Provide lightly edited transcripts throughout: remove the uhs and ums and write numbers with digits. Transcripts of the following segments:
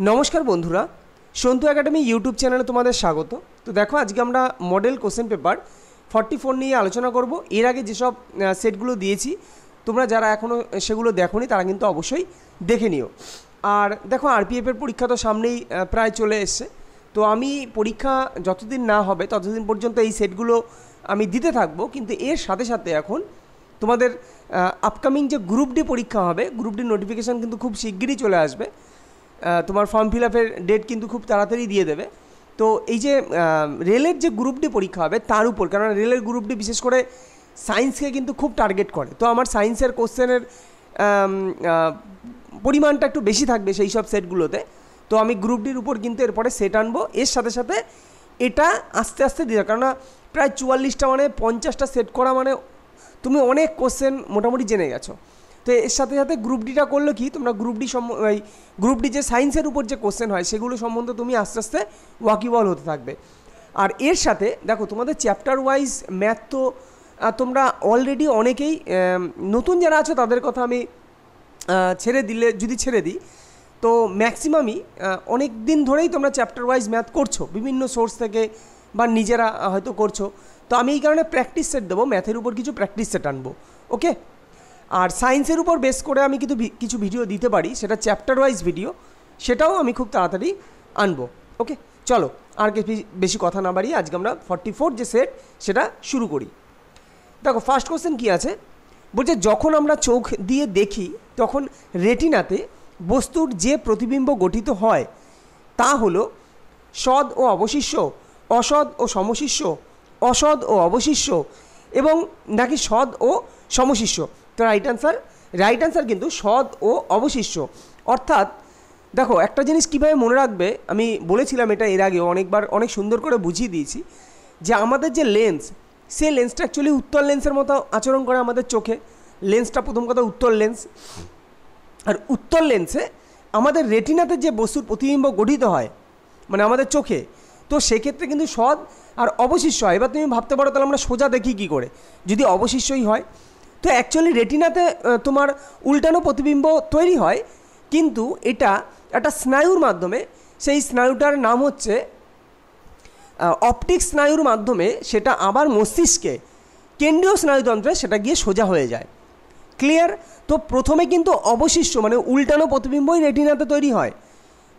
নমস্কার বন্ধুরা, Santu academy YouTube চ্যানেলে তোমাদের স্বাগত। তো দেখো, আজকে আমরা মডেল কোশ্চেন পেপার 44 নিয়ে আলোচনা করব। এর আগে যেসব সেটগুলো দিয়েছি তোমরা যারা এখনও সেগুলো দেখোনি তারা কিন্তু অবশ্যই দেখে নিও। আর দেখো, আরপিএফের পরীক্ষা তো সামনেই প্রায় চলে এসছে। তো আমি পরীক্ষা যতদিন না হবে ততদিন পর্যন্ত এই সেটগুলো আমি দিতে থাকবো, কিন্তু এর সাথে সাথে এখন তোমাদের আপকামিং যে গ্রুপ ডি পরীক্ষা হবে, গ্রুপ ডি নোটিফিকেশান কিন্তু খুব শিগগিরই চলে আসবে। তোমার ফর্ম ফিল আপের ডেট কিন্তু খুব তাড়াতাড়ি দিয়ে দেবে। তো এই যে রেলের যে গ্রুপ ডি পরীক্ষা হবে তার উপর, কারণ রেলের গ্রুপ ডি বিশেষ করে সায়েন্সকে কিন্তু খুব টার্গেট করে। তো আমার সায়েন্সের কোশ্চেনের পরিমাণটা একটু বেশি থাকবে সেই সব সেটগুলোতে। তো আমি গ্রুপ ডির উপর কিন্তু এরপরে সেট আনবো। এর সাথে সাথে এটা আস্তে আস্তে দিয়ে, কেননা প্রায় 44টা মানে 50টা সেট করা মানে তুমি অনেক কোশ্চেন মোটামুটি জেনে গেছো। তো এর সাথে সাথে গ্রুপ ডিটা করলে কি, তোমরা গ্রুপ ডি যে সায়েন্সের উপর যে কোশ্চেন হয় সেগুলো সম্বন্ধে তুমি আস্তে আস্তে ওয়াকিবল হতে থাকবে। আর এর সাথে দেখো, তোমাদের চ্যাপ্টার ওয়াইজ ম্যাথ তো তোমরা অলরেডি অনেকেই, নতুন যারা আছো তাদের কথা আমি ছেড়ে দিই, তো ম্যাক্সিমামই অনেক দিন ধরেই তোমরা চ্যাপ্টার ওয়াইজ ম্যাথ করছো বিভিন্ন সোর্স থেকে বা নিজেরা হয়তো করছো। তো আমি এই কারণে প্র্যাকটিস সেট দেবো, ম্যাথের উপর কিছু প্র্যাকটিস সেট আনবো, ওকে। আর সায়েন্সের উপর বেস করে আমি কিন্তু কিছু ভিডিও দিতে পারি, সেটা চ্যাপ্টার ওয়াইজ ভিডিও, সেটাও আমি খুব তাড়াতাড়ি আনবো, ওকে। চলো, আর বেশি কথা না বাড়িয়ে আজকে আমরা 44 যে সেট সেটা শুরু করি। দেখো, ফার্স্ট কোশ্চেন কী আছে, বলছে যখন আমরা চোখ দিয়ে দেখি তখন রেটিনাতে বস্তুর যে প্রতিবিম্ব গঠিত হয় তা হলো সদ ও অবশিষ্য, অসদ ও সমশিষ্য, অসদ ও অবশিষ্য এবং নাকি সদ ও সমশিষ্য। তো রাইট অ্যান্সার কিন্তু সদ ও অবশিষ্য। অর্থাৎ দেখো, একটা জিনিস কীভাবে মনে রাখবে, আমি বলেছিলাম এটা এর আগেও অনেকবার, অনেক সুন্দর করে বুঝিয়ে দিয়েছি, যে আমাদের যে লেন্স, সেই লেন্সটা অ্যাকচুয়ালি উত্তল লেন্সের মতো আচরণ করে আমাদের চোখে। লেন্সটা প্রথম কথা উত্তল লেন্স, আর উত্তল লেন্সে আমাদের রেটিনাতে যে বস্তুর প্রতিবিম্ব গঠিত হয় মানে আমাদের চোখে, তো সেক্ষেত্রে কিন্তু সদ আর অবশিষ্য হয়। এবার তুমি ভাবতে পারো তাহলে আমরা সোজা দেখি কী করে যদি অবশিষ্যই হয়। তো অ্যাকচুয়ালি রেটিনাতে তোমার উল্টানো প্রতিবিম্ব তৈরি হয়, কিন্তু এটা একটা স্নায়ুর মাধ্যমে, সেই স্নায়ুটার নাম হচ্ছে অপটিক স্নায়ুর মাধ্যমে সেটা আবার মস্তিষ্কে কেন্দ্রীয় স্নায়ুতন্ত্রে সেটা গিয়ে সোজা হয়ে যায়। ক্লিয়ার? তো প্রথমে কিন্তু অবশিষ্য মানে উল্টানো প্রতিবিম্বই রেটিনাতে তৈরি হয়,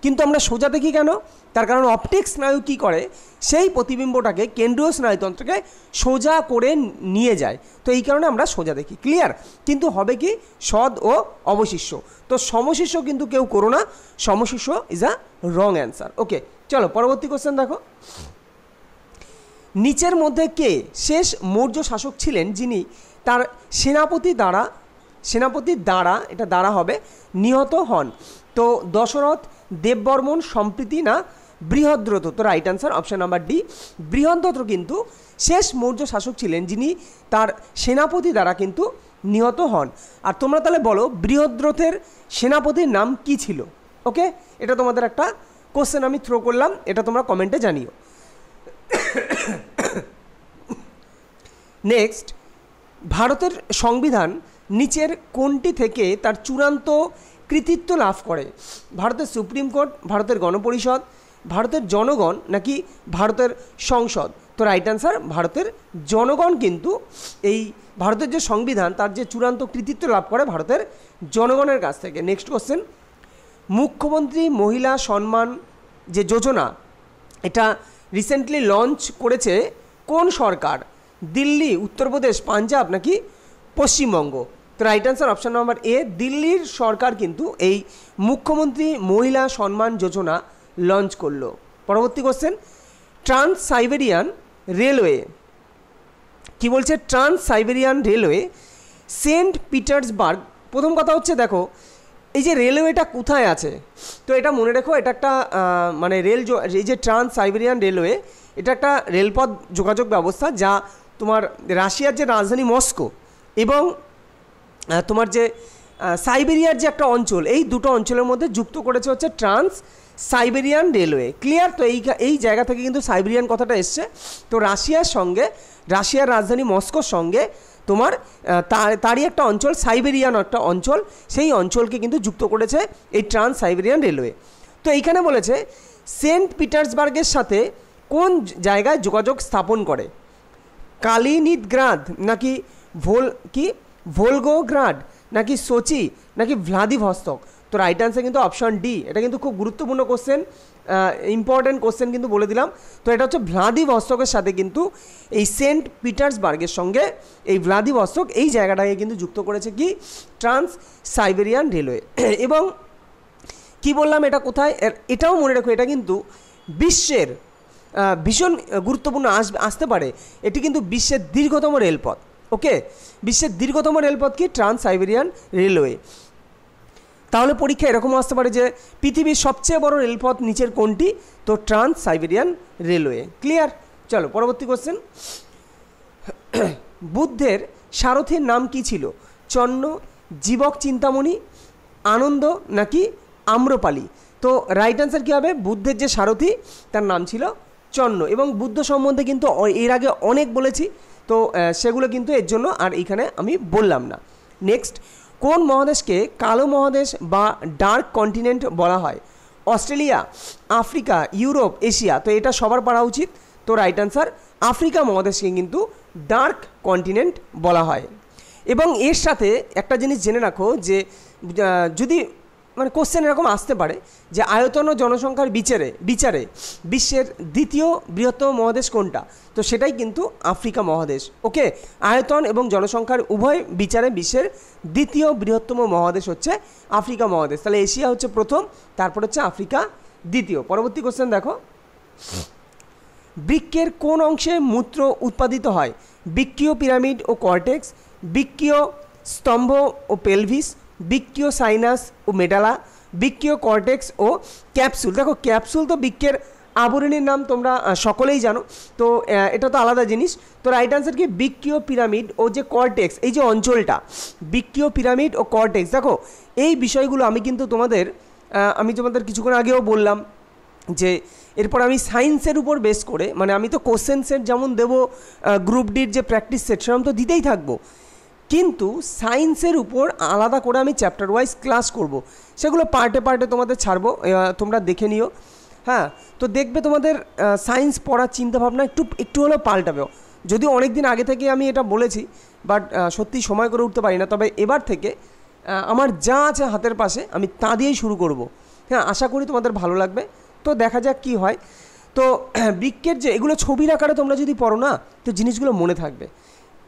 কিন্তু আমরা সোজা দেখি কেন? তার কারণ অপটিক স্নায়ু কী করে, সেই প্রতিবিম্বটাকে কেন্দ্রীয় স্নায়ুতন্ত্রকে সোজা করে নিয়ে যায়। তো এই কারণে আমরা সোজা দেখি। ক্লিয়ার? কিন্তু হবে কি, সদ ও অবশিষ্য। তো সমশিষ্য কিন্তু কেউ করো না, সমশিষ্য ইজ আ রং অ্যান্সার, ওকে। চলো পরবর্তী কোশ্চেন দেখো, নিচের মধ্যে কে শেষ মৌর্য শাসক ছিলেন যিনি তার সেনাপতি দ্বারা এটা দ্বারা হবে নিহত হন? তো দশরথ, দেববর্মন, সম্প্রীতি না বৃহদ্রথ? তো right answer option number D, Brihadratha কিন্তু শেষ মৌর্য শাসক ছিলেন যিনি তার সেনাপতি দ্বারা কিন্তু নিহত হন। আর তোমরা তাহলে বলো, বৃহদ্রথের সেনাপতির নাম কি ছিল? ওকে, এটা তোমাদের একটা কোশ্চেন আমি থ্রো করলাম, এটা তোমরা কমেন্টে জানিও। নেক্সট, ভারতের সংবিধান নিচের কোনটি থেকে তার চূড়ান্ত কৃতিত্ব লাভ করে? ভারতের সুপ্রিম কোর্ট, ভারতের গণপরিষদ, ভারতের জনগণ নাকি ভারতের সংসদ? তো রাইট অ্যান্সার ভারতের জনগণ কিন্তু এই ভারতের যে সংবিধান তার যে চূড়ান্ত কৃতিত্ব লাভ করে ভারতের জনগণের কাছ থেকে। নেক্সট কোশ্চেন, মুখ্যমন্ত্রী মহিলা সম্মান যে যোজনা, এটা রিসেন্টলি লঞ্চ করেছে কোন সরকার? দিল্লি, উত্তরপ্রদেশ, পাঞ্জাব নাকি পশ্চিমবঙ্গ? তো right answer option number A, দিল্লির সরকার কিন্তু এই মুখ্যমন্ত্রী মহিলা সম্মান যোজনা লঞ্চ করলো। পরবর্তী কোশ্চেন, ট্রান্স সাইবেরিয়ান রেলওয়ে কি বলছে? Trans Siberian railway Saint Petersburg. প্রথম কথা হচ্ছে দেখো, এই যে রেলওয়েটা কোথায় আছে, তো এটা মনে রেখো, এটা একটা মানে এই যে ট্রান্স সাইবেরিয়ান রেলওয়ে, এটা একটা রেলপথ যোগাযোগ ব্যবস্থা যা তোমার রাশিয়ার যে রাজধানী মস্কো এবং তোমার যে সাইবেরিয়ার যে একটা অঞ্চল, এই দুটো অঞ্চলের মধ্যে যুক্ত করেছে হচ্ছে ট্রান্স সাইবেরিয়ান রেলওয়ে। ক্লিয়ার? তো এই জায়গা থেকে কিন্তু সাইবেরিয়ান কথাটা এসছে। তো রাশিয়ার রাজধানী মস্কোর সঙ্গে তোমার তারই একটা অঞ্চল, সাইবেরিয়ান একটা অঞ্চল, সেই অঞ্চলকে কিন্তু যুক্ত করেছে এই ট্রান্স সাইবেরিয়ান রেলওয়ে। তো এইখানে বলেছে সেন্ট পিটার্সবার্গের সাথে কোন জায়গায় যোগাযোগ স্থাপন করে, কালিনিনগ্রাদ নাকি ভোলগোগ্রাড নাকি সোচি নাকি ভ্লাদিভস্তক? তো রাইট আনসার কিন্তু অপশন ডি। এটা কিন্তু খুব গুরুত্বপূর্ণ কোশ্চেন, ইম্পর্টেন্ট কোশ্চেন কিন্তু বলে দিলাম। তো এটা হচ্ছে ভ্লাদিভস্তকের সাথে কিন্তু এই সেন্ট পিটার্সবার্গের সঙ্গে এই ভ্লাদিভস্তক এই জায়গাটাকে কিন্তু যুক্ত করেছে কি ট্রান্স সাইবেরিয়ান রেলওয়ে। এবং কি বললাম এটা কোথায়, এটাও মনে রাখো এটা কিন্তু বিশ্বের ভীষণ গুরুত্বপূর্ণ আসতে পারে, এটি কিন্তু বিশ্বের দীর্ঘতম রেলপথ। ওকে, বিশ্বের দীর্ঘতম রেলপথ কি ট্রান্স সাইবেরিয়ান রেলওয়ে। তাহলে পরীক্ষা এরকম আসতে পারে যে পৃথিবীর সবচেয়ে বড় রেলপথ নিচের কোনটি, তো ট্রান্স সাইবেরিয়ান রেলওয়ে। ক্লিয়ার? চলো পরবর্তী কোশ্চেন। বুদ্ধের সারথীর নাম কি ছিল, চন্ন, জীবক চিন্তামণি, আনন্দ নাকি আম্রপালি? তো রাইট অ্যান্সার কী হবে, বুদ্ধের যে সারথি তার নাম ছিল চন্ন। এবং বুদ্ধ সম্বন্ধে কিন্তু এর আগে অনেক বলেছি, তো সেগুলো কিন্তু এর জন্য আর এইখানে আমি বললাম না। নেক্সট, কোন মহাদেশকে কালো মহাদেশ বা ডার্ক কন্টিনেন্ট বলা হয়, অস্ট্রেলিয়া, আফ্রিকা, ইউরোপ, এশিয়া? তো এটা সবার পড়া উচিত। তো রাইট অ্যান্সার আফ্রিকা মহাদেশকে কিন্তু ডার্ক কন্টিনেন্ট বলা হয়। এবং এর সাথে একটা জিনিস জেনে রাখো যে যদি মানে কোশ্চেন এরকম আসতে পারে যে আয়তন ও জনসংখ্যার বিচারে বিশ্বের দ্বিতীয় বৃহত্তম মহাদেশ কোনটা, তো সেটাই কিন্তু আফ্রিকা মহাদেশ। ওকে, আয়তন এবং জনসংখ্যার উভয় বিচারে বিশ্বের দ্বিতীয় বৃহত্তম মহাদেশ হচ্ছে আফ্রিকা মহাদেশ। তাহলে এশিয়া হচ্ছে প্রথম, তারপর হচ্ছে আফ্রিকা দ্বিতীয়। পরবর্তী কোশ্চেন দেখো, বৃক্কের কোন অংশে মূত্র উৎপাদিত হয়, বৃক্কীয় পিরামিড ও কর্টেক্স, বৃক্কীয় স্তম্ভ ও পেলভিস, বৃক্কীয় সাইনাস ও মেডালা, বৃক্কীয় কর্টেক্স ও ক্যাপসুল? দেখো ক্যাপসুল তো বৃক্কের আবরণীর নাম, তোমরা সকলেই জানো, তো এটা তো আলাদা জিনিস। তো রাইট আনসার কি বৃক্কীয় পিরামিড ও যে কর্টেক্স, এই যে অঞ্চলটা বৃক্কীয় পিরামিড ও কর্টেক্স। দেখো এই বিষয়গুলো আমি কিন্তু তোমাদের কিছুক্ষণ আগেও বললাম যে এরপর আমি সায়েন্সের উপর বেস করে, মানে আমি তো কোশ্চেন সেট যেমন দেবো গ্রুপ ডির যে প্র্যাকটিস সেট সেরকম তো দিতেই থাকবো, কিন্তু সায়েন্সের উপর আলাদা করে আমি চ্যাপ্টার ওয়াইজ ক্লাস করব, সেগুলো পার্টে পার্টে তোমাদের ছাড়বো, তোমরা দেখে নিও। হ্যাঁ, তো দেখবে তোমাদের সায়েন্স পড়ার চিন্তাভাবনা একটু হলেও পাল্টাবেও। যদিও অনেক দিন আগে থেকে আমি এটা বলেছি, বাট সত্যি সময় করে উঠতে পারি না, তবে এবার থেকে আমার যা আছে হাতের পাশে আমি তা দিয়েই শুরু করব। হ্যাঁ, আশা করি তোমাদের ভালো লাগবে। তো দেখা যাক কি হয়। তো বৃক্কের যে এগুলো ছবির আকারে তোমরা যদি পড়ো না, তো জিনিসগুলো মনে থাকবে।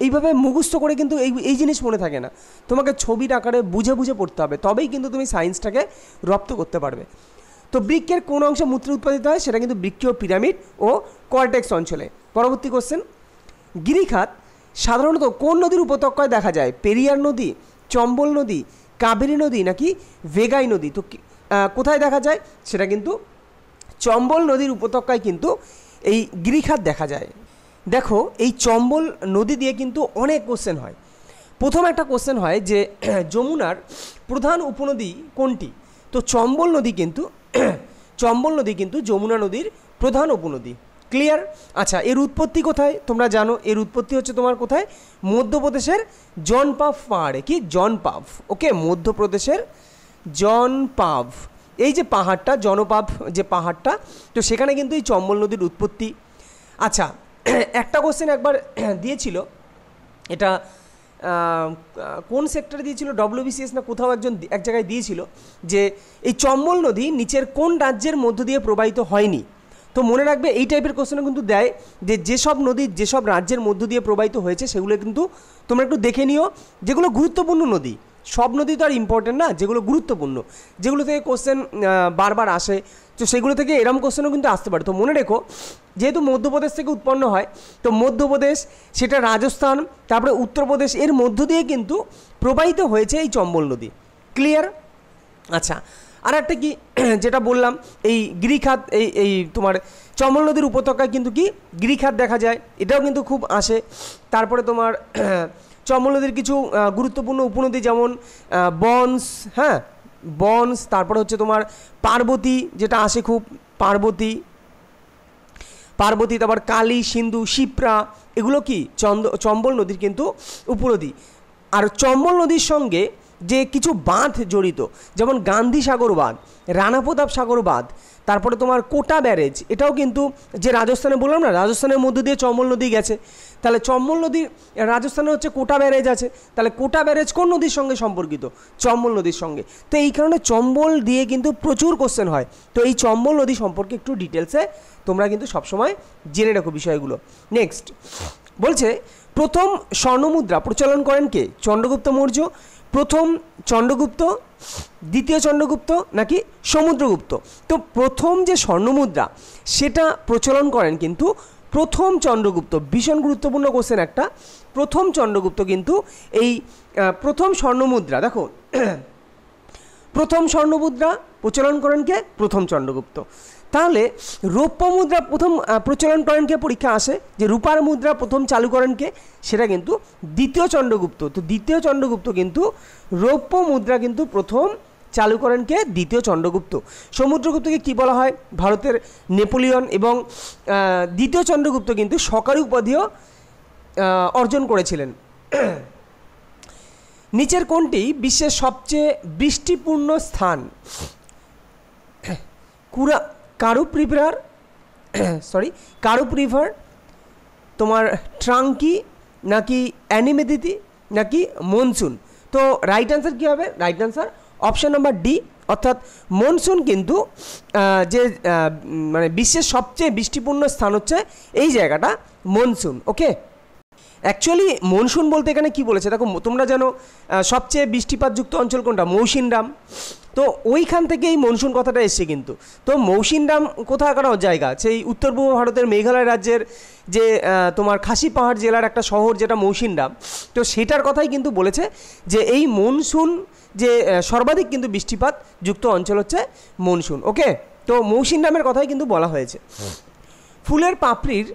এইভাবে মুখস্থ করে কিন্তু এই জিনিস মনে থাকে না, তোমাকে ছবির আকারে বুঝে বুঝে পড়তে হবে, তবেই কিন্তু তুমি সায়েন্সটাকে রপ্ত করতে পারবে। তো বৃক্কের কোন অংশে মূত্র উৎপাদিত হয়, সেটা কিন্তু বৃক্কীয় পিরামিড ও কর্টেক্স অঞ্চলে। পরবর্তী কোশ্চেন, গিরিখাত সাধারণত কোন নদীর উপত্যকায় দেখা যায়, পেরিয়ার নদী, চম্বল নদী, কাবেরী নদী নাকি ভেগাই নদী? তো কোথায় দেখা যায়, সেটা কিন্তু চম্বল নদীর উপত্যকায় কিন্তু এই গিরিখাত দেখা যায়। দেখো এই চম্বল নদী দিয়ে কিন্তু অনেক কোশ্চেন হয়। প্রথম একটা কোশ্চেন হয় যে যমুনার প্রধান উপনদী কোনটি? তো চম্বল নদী কিন্তু যমুনা নদীর প্রধান উপনদী। ক্লিয়ার? আচ্ছা, এর উৎপত্তি কোথায় তোমরা জানো, এর উৎপত্তি হচ্ছে তোমার কোথায়, মধ্যপ্রদেশের জনপাভ পাহাড়ে। কি জনপাভ? ওকে, মধ্যপ্রদেশের জনপাভ, এই যে পাহাড়টা জনপাভ যে পাহাড়টা, তো সেখানে কিন্তু এই চম্বল নদীর উৎপত্তি। আচ্ছা, একটা কোশ্চেন একবার দিয়েছিল, এটা কোন সেক্টরে দিয়েছিল, WBCS না কোথাও এক জায়গায় দিয়েছিল, যে এই চম্বল নদী নিচের কোন রাজ্যের মধ্য দিয়ে প্রবাহিত হয়নি। তো মনে রাখবে এই টাইপের কোশ্চেনও কিন্তু দেয় যে যেসব নদী যেসব রাজ্যের মধ্য দিয়ে প্রবাহিত হয়েছে সেগুলো কিন্তু তোমরা একটু দেখে নিও, যেগুলো গুরুত্বপূর্ণ নদী। সব নদী তো আর ইম্পর্টেন্ট না, যেগুলো গুরুত্বপূর্ণ, যেগুলো থেকে কোশ্চেন বারবার আসে, তো সেগুলো থেকে এরম কোশ্চেনও কিন্তু আসতে পারে। তো মনে রেখো, যেহেতু মধ্যপ্রদেশ থেকে উৎপন্ন হয়, তো মধ্যপ্রদেশ, সেটা রাজস্থান, তারপরে উত্তরপ্রদেশ, এর মধ্য দিয়ে কিন্তু প্রবাহিত হয়েছে এই চম্বল নদী। ক্লিয়ার? আচ্ছা, আর একটা কি যেটা বললাম, এই গিরিখাত, এই তোমার চম্বল নদীর উপত্যকায় কিন্তু কি গিরিখাত দেখা যায়, এটাও কিন্তু খুব আসে। তারপরে তোমার চম্বল নদীর কিছু গুরুত্বপূর্ণ উপনদী যেমন বনস, হ্যাঁ বনস, তারপরে হচ্ছে তোমার পার্বতী, যেটা আসে খুব, পার্বতী, তারপর কালী, সিন্ধু, শিপ্রা, এগুলো কি চম্বল নদীর কিন্তু উপনদী। আর চম্বল নদীর সঙ্গে যে কিছু বাঁধ জড়িত, যেমন গান্ধী সাগর বাঁধ, রানা প্রতাপ সাগর বাঁধ, তারপরে তোমার কোটা ব্যারেজ, এটাও কিন্তু যে রাজস্থানে বললাম না, রাজস্থানের মধ্য দিয়ে চম্বল নদী গেছে, তাহলে চম্বল নদীর রাজস্থানে হচ্ছে কোটা ব্যারেজ আছে, তাহলে কোটা ব্যারেজ কোন নদীর সঙ্গে সম্পর্কিত? চম্বল নদীর সঙ্গে। তো এই কারণে চম্বল দিয়ে কিন্তু প্রচুর কোশ্চেন হয়। তো এই চম্বল নদী সম্পর্কে একটু ডিটেলসে তোমরা কিন্তু সবসময় জেনে রাখো বিষয়গুলো। নেক্সট বলছে প্রথম স্বর্ণমুদ্রা প্রচলন করেন কে? চন্দ্রগুপ্ত মৌর্য, প্রথম চন্দ্রগুপ্ত, দ্বিতীয় চন্দ্রগুপ্ত নাকি সমুদ্রগুপ্ত? তো প্রথম যে স্বর্ণমুদ্রা সেটা প্রচলন করেন কিন্তু প্রথম চন্দ্রগুপ্ত। ভীষণ গুরুত্বপূর্ণ কোশ্চেন একটা। প্রথম চন্দ্রগুপ্ত কিন্তু এই প্রথম স্বর্ণমুদ্রা, দেখো প্রথম স্বর্ণমুদ্রা প্রচলন করেন কে? প্রথম চন্দ্রগুপ্ত। তাহলে রৌপ্য মুদ্রা প্রথম প্রচলন করেন কে? পরীক্ষা আসে যে রূপার মুদ্রা প্রথম চালু করেন কে? সেটা কিন্তু দ্বিতীয় চন্দ্রগুপ্ত। তো দ্বিতীয় চন্দ্রগুপ্ত কিন্তু রৌপ্য মুদ্রা কিন্তু প্রথম চালু করেন কে? দ্বিতীয় চন্দ্রগুপ্ত। সমুদ্রগুপ্তকে কি বলা হয়? ভারতের নেপোলিয়ন। এবং দ্বিতীয় চন্দ্রগুপ্ত কিন্তু সরকারি উপাধিও অর্জন করেছিলেন। নিচের কোনটি বিশ্বের সবচেয়ে বৃষ্টিপূর্ণ স্থান? কারুপ রিভার, তোমার ট্রাঙ্কি নাকি অ্যানিমেদিতি নাকি মনসুন? তো রাইট অ্যান্সার কী হবে? Right answer option number D, অর্থাৎ মনসুন কিন্তু যে মানে বিশ্বের সবচেয়ে বৃষ্টিপূর্ণ স্থান হচ্ছে এই জায়গাটা মনসুন। ওকে, অ্যাকচুয়ালি মনসুন বলতে এখানে কি বলেছে দেখো, তোমরা জানো সবচেয়ে বৃষ্টিপাতযুক্ত অঞ্চল কোনটা? মৌসিনরাম। তো ওইখান থেকে এই মনসুন কথাটা এসছে কিন্তু। তো মৌসিনরাম কোথাকার জায়গা? সেই উত্তর পূর্ব ভারতের মেঘালয় রাজ্যের যে তোমার খাসি পাহাড় জেলার একটা শহর যেটা মৌসিনরাম, তো সেটার কথাই কিন্তু বলেছে যে এই মনসুন যে সর্বাধিক কিন্তু বৃষ্টিপাত যুক্ত অঞ্চল হচ্ছে মনসুন। ওকে, তো মৌসিনরামের কথাই কিন্তু বলা হয়েছে। ফুলের পাপড়ির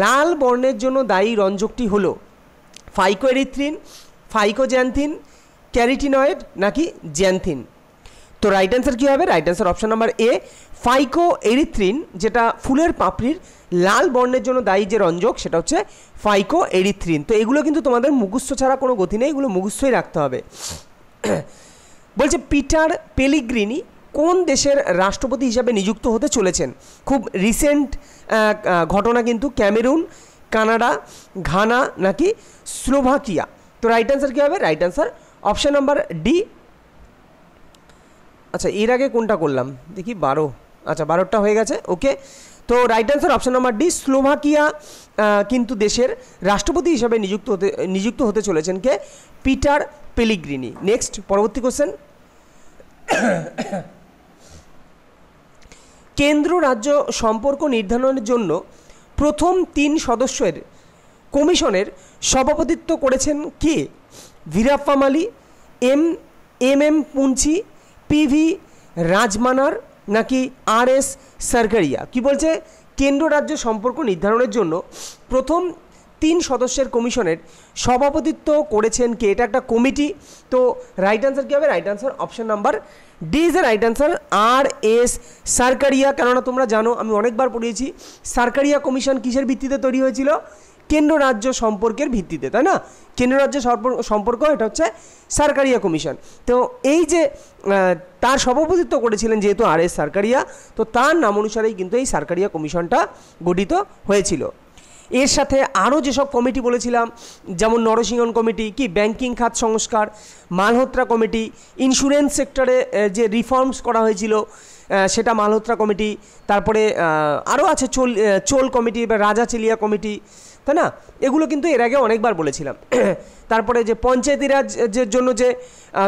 লাল বর্ণের জন্য দায়ী রঞ্জকটি হলো ফাইকোএরিথ্রিন, ফাইকোজ্যান্থিন, ক্যারোটিনয়েড নাকি জ্যান্থিন? তো রাইট অ্যান্সার কী হবে? Right answer option number A, phycoerythrin, যেটা ফুলের পাপড়ির লাল বর্ণের জন্য দায়ী যে রঞ্জক সেটা হচ্ছে ফাইকোএরিথ্রিন। তো এগুলো কিন্তু তোমাদের মুখস্থ ছাড়া কোনো গতি নেই, এগুলো মুখস্থই রাখতে হবে। বলছে পিটার পেলিগ্রিনি কোন দেশের রাষ্ট্রপতি হিসাবে নিযুক্ত হতে চলেছেন? খুব রিসেন্ট ঘটনা কিন্তু। ক্যামেরুন, কানাডা, ঘানা নাকি স্লোভাকিয়া? তো রাইট অ্যান্সার কী হবে? Right answer option number D. আচ্ছা, এর আগে কোনটা করলাম দেখি? 12। আচ্ছা, 12টা হয়ে গেছে। ওকে, তো right answer option number D, Slovakia কিন্তু দেশের রাষ্ট্রপতি হিসাবে নিযুক্ত হতে চলেছেন কে? Peter Pellegrini. নেক্সট, পরবর্তী কোশ্চেন। কেন্দ্র রাজ্য সম্পর্ক নির্ধারণের জন্য প্রথম 3 সদস্যের কমিশনের সভাপতিত্ব করেছেন কে? ভীরাপ্পা মালি, এম পুঞ্চি, পিভি রাজমানার নাকি আর.এস. সারকারিয়া? কি বলছে? কেন্দ্র রাজ্য সম্পর্ক নির্ধারণের জন্য প্রথম 3 সদস্যের কমিশনের সভাপতিত্ব করেছেন কে? এটা একটা কমিটি। তো রাইট অ্যান্সার কী হবে? Right answer option number D is a right answer, R S. Sarkaria. কেননা তোমরা জানো, আমি অনেকবার পড়িয়েছি, সারকারিয়া কমিশন কিসের ভিত্তিতে তৈরি হয়েছিল? কেন্দ্র রাজ্য সম্পর্কের ভিত্তিতে, তাই না? কেন্দ্র রাজ্য সম্পর্ক, এটা হচ্ছে সারকারিয়া কমিশন। তো এই যে তার সভাপতিত্ব করেছিলেন যেহেতু আর.এস. সারকারিয়া, তো তার নাম অনুসারেই কিন্তু এই সারকারিয়া কমিশনটা গঠিত হয়েছিল। এর সাথে আরও যেসব কমিটি বলেছিলাম, যেমন নরসিংহন কমিটি, কি ব্যাংকিং খাত সংস্কার, মালহোত্রা কমিটি, ইন্স্যুরেন্স সেক্টরে যে রিফর্মস করা হয়েছিল সেটা মালহোত্রা কমিটি, তারপরে আরও আছে চোল কমিটি বা রাজাচেলিয়া কমিটি, তাই না? এগুলো কিন্তু এর আগে অনেকবার বলেছিলাম। তারপরে যে পঞ্চায়েতি রাজের জন্য যে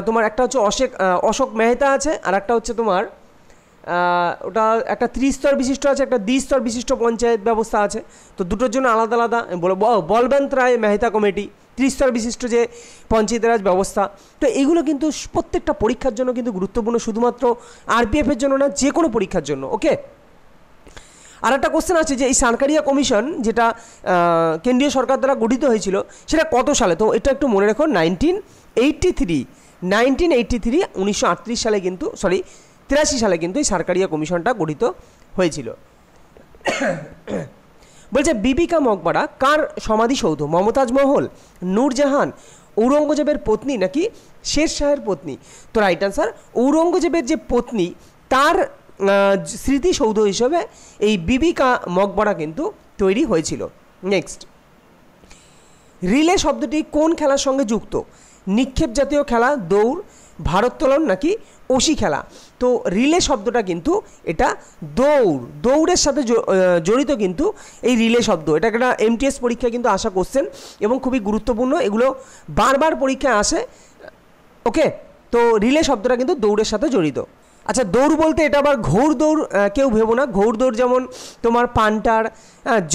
তোমার একটা হচ্ছে অশোক মেহতা আছে, আর একটা হচ্ছে তোমার ওটা একটা 3 স্তর বিশিষ্ট আছে, একটা 2 স্তর বিশিষ্ট পঞ্চায়েত ব্যবস্থা আছে। তো দুটোর জন্য আলাদা আলাদা বলবন্ত রায় মেহতা কমিটি, 3 স্তর বিশিষ্ট যে পঞ্চায়েতি রাজ ব্যবস্থা। তো এগুলো কিন্তু প্রত্যেকটা পরীক্ষার জন্য কিন্তু গুরুত্বপূর্ণ, শুধুমাত্র আরপিএফের জন্য না, যে কোনো পরীক্ষার জন্য। ওকে, আর একটা কোশ্চেন আছে যে এই সারকারিয়া কমিশন যেটা কেন্দ্রীয় সরকার দ্বারা গঠিত হয়েছিল সেটা কত সালে? তো এটা একটু মনে রেখো, 1983, 1938 সালে কিন্তু 83 সালে কিন্তু এই সারকারিয়া কমিশনটা গঠিত হয়েছিল। বলছে বিবি কা মকবরা কার সমাধিসৌধ? মমতাজ মহল, নূরজাহান, ঔরঙ্গজেবের পত্নী নাকি শের শাহের পত্নী? তো রাইট আনসার, ঔরঙ্গজেবের যে পত্নী তার স্মৃতিসৌধ হিসেবে এই বিবি কা মকবরা কিন্তু তৈরি হয়েছিল। নেক্সট, রিলে শব্দটি কোন খেলার সঙ্গে যুক্ত? নিক্ষেপ জাতীয় খেলা, দৌড়, ভারোত্তোলন নাকি অসি খেলা? তো রিলে শব্দটা কিন্তু এটা দৌড়ের সাথে জড়িত কিন্তু এই রিলে শব্দ। এটা একটা এমটিএস পরীক্ষায় কিন্তু আসা কোশ্চেন এবং খুবই গুরুত্বপূর্ণ, এগুলো বারবার পরীক্ষায় আসে। ওকে, তো রিলে শব্দটা কিন্তু দৌড়ের সাথে জড়িত। আচ্ছা, দৌড় বলতে এটা আবার ঘৌড় দৌড় কেউ ভেবো না। ঘৌড় দৌড় যেমন তোমার পান্টার,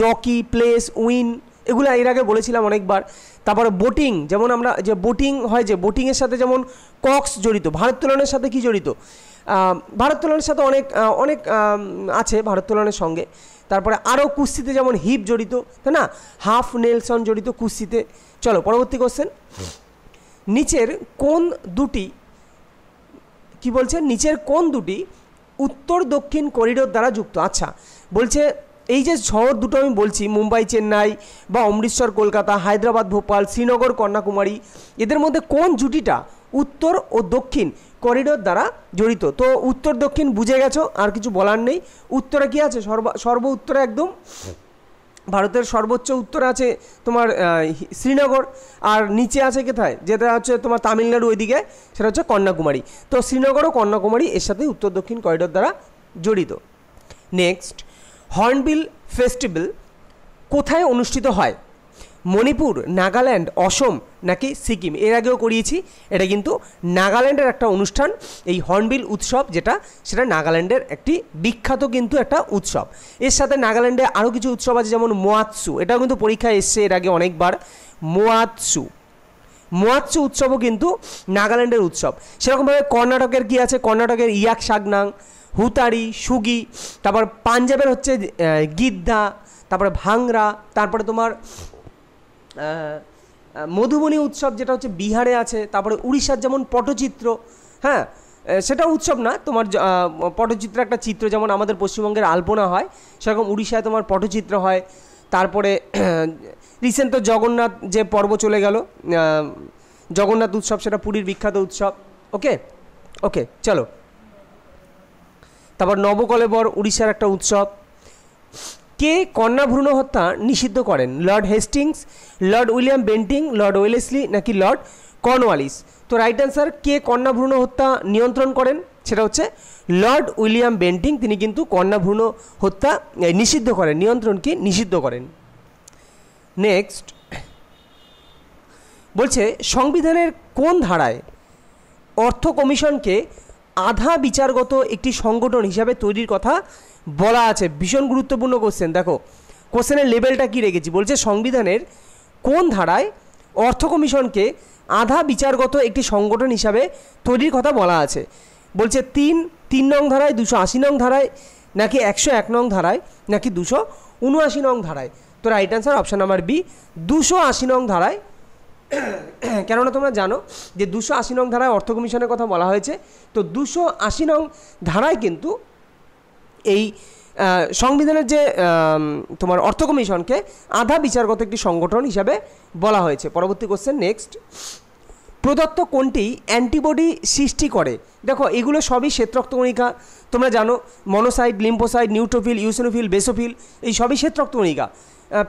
জকি, প্লেস, উইন, এগুলো এর আগে বলেছিলাম অনেকবার। তারপরে বোটিং, যেমন আমরা যে বোটিং হয়, যে বোটিংয়ের সাথে যেমন কক্স জড়িত। ভারোত্তোলনের সাথে কি জড়িত? ভারোত্তোলনের সাথে অনেক আছে ভারোত্তোলনের সঙ্গে। তারপরে আরও কুস্তিতে যেমন হিপ জড়িত, তাই না? হাফ নেলসন জড়িত কুস্তিতে। চলো পরবর্তী কোশ্চেন, নিচের কোন দুটি, কি বলছে, নিচের কোন দুটি উত্তর দক্ষিণ করিডোর দ্বারা যুক্ত? আচ্ছা, বলছে এই যে শহর দুটো আমি বলছি, মুম্বাই চেন্নাই বা অমৃতসর কলকাতা, হায়দ্রাবাদ ভোপাল, শ্রীনগর কন্যাকুমারী, এদের মধ্যে কোন জুটিটা উত্তর ও দক্ষিণ করিডোর দ্বারা জড়িত? তো উত্তর দক্ষিণ বুঝে গেছো, আর কিছু বলার নেই। উত্তরে কি আছে? সর্ব উত্তরে একদম ভারতের সর্বোচ্চ উত্তরে আছে তোমার শ্রীনগর, আর নিচে আছে কোথায়, যেটা হচ্ছে তোমার তামিলনাড়ু ওইদিকে, সেটা হচ্ছে কন্যাকুমারী। তো শ্রীনগর ও কন্যাকুমারী এর সাথে উত্তর দক্ষিণ করিডোর দ্বারা জড়িত। নেক্সট, হর্নবিল ফেস্টিভ্যাল কোথায় অনুষ্ঠিত হয়? মণিপুর, নাগাল্যান্ড, অসম নাকি সিকিম? এর আগেও করিয়েছি, এটা কিন্তু নাগাল্যান্ডের একটা অনুষ্ঠান। এই হর্নবিল উৎসব যেটা, সেটা নাগাল্যান্ডের একটি বিখ্যাত কিন্তু একটা উৎসব। এর সাথে নাগাল্যান্ডে আরও কিছু উৎসব আছে, যেমন মোয়াৎসু, এটাও কিন্তু পরীক্ষায় এসছে এর আগে অনেকবার। মোয়াৎসু উৎসবও কিন্তু নাগাল্যান্ডের উৎসব। সেরকমভাবে কর্ণাটকের কি আছে? কর্ণাটকের ইয়াক সাগনাং, হুতারি, সুগি। তারপর পাঞ্জাবের হচ্ছে গিদ্ধা, তারপরে ভাংরা, তারপরে তোমার মধুবনী উৎসব যেটা হচ্ছে বিহারে আছে। তারপরে উড়িষ্যার যেমন পটচিত্র, হ্যাঁ সেটা উৎসব না, তোমার পটচিত্র একটা চিত্র, যেমন আমাদের পশ্চিমবঙ্গের আলপনা হয়, সেরকম উড়িষ্যায় তোমার পটচিত্র হয়। তারপরে রিসেন্ট তো জগন্নাথ যে পর্ব চলে গেল, জগন্নাথ উৎসব, সেটা পুরীর বিখ্যাত উৎসব। ওকে চলো, তারপর নবকলেবর উড়িষ্যার একটা উৎসব। কে কন্যা ভ্রূণ হত্যা নিষিদ্ধ করেন? Lord Hastings, Lord William Bentinck, Lord Wellesley নাকি লর্ড কর্নওয়ালিস? তো রাইট অ্যান্সার, কে কন্যা ভ্রূণ হত্যা নিয়ন্ত্রণ করেন? সেটা হচ্ছে লর্ড উইলিয়াম বেন্টিং। তিনি কিন্তু কন্যা ভ্রূণ হত্যা নিষিদ্ধ করেন, নিয়ন্ত্রণকে নিষিদ্ধ করেন। নেক্সট, বলছে সংবিধানের কোন ধারায় অর্থ কমিশনকে আধা বিচারগত একটি সংগঠন হিসাবে তৈরির কথা বলা আছে? ভীষণ গুরুত্বপূর্ণ কোশ্চেন। দেখো কোশ্চেনের লেভেলটা কি রেখেছি, বলছে সংবিধানের কোন ধারায় অর্থ কমিশনকে আধা বিচারগত একটি সংগঠন হিসাবে তৈরির কথা বলা আছে? বলছে 3 নং ধারায়, 280 নং ধারায় নাকি 101 নং ধারায় নাকি 279 নং ধারায়? তো right answer option number B, 280 নং ধারায়। কেননা তোমরা জানো যে 280 নং ধারায় অর্থ কমিশনের কথা বলা হয়েছে। তো 280 নং ধারায় কিন্তু এই সংবিধানের যে তোমার অর্থ কমিশনকে আধা বিচারগত একটি সংগঠন হিসাবে বলা হয়েছে। পরবর্তী কোশ্চেন, নেক্সট, প্রদত্ত কোনটি অ্যান্টিবডি সৃষ্টি করে? দেখো এগুলো সবই শ্বেতরক্তকণিকা, তোমরা জানো, monocyte, lymphocyte, neutrophil, eosinophil, basophil, এই সবই শ্বেতরক্তকণিকা।